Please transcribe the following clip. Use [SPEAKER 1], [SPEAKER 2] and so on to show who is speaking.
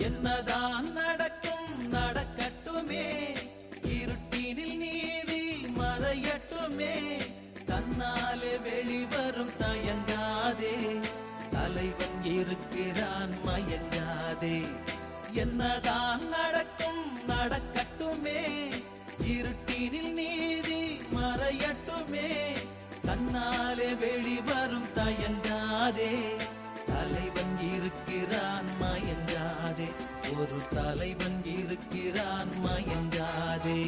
[SPEAKER 1] என்னதான் நடக்கும் நடக்கட்டுமே, இருட்டினில் நீதி மறையட்டுமே, தன்னாலே வெளிவரும் தயங்காதே, தலைவன் இருக்கிறான் மயங்காதே. என்னதான் நடக்கும் நடக்கட்டுமே, இருட்டினில் நீதி மறையட்டுமே, தன்னாலே வெளிவரும் தயங்காதே, தலைவன் இருக்கிறான் மயங்காதே, ஒரு தலைவன் இருக்கிறான் மயங்காதே.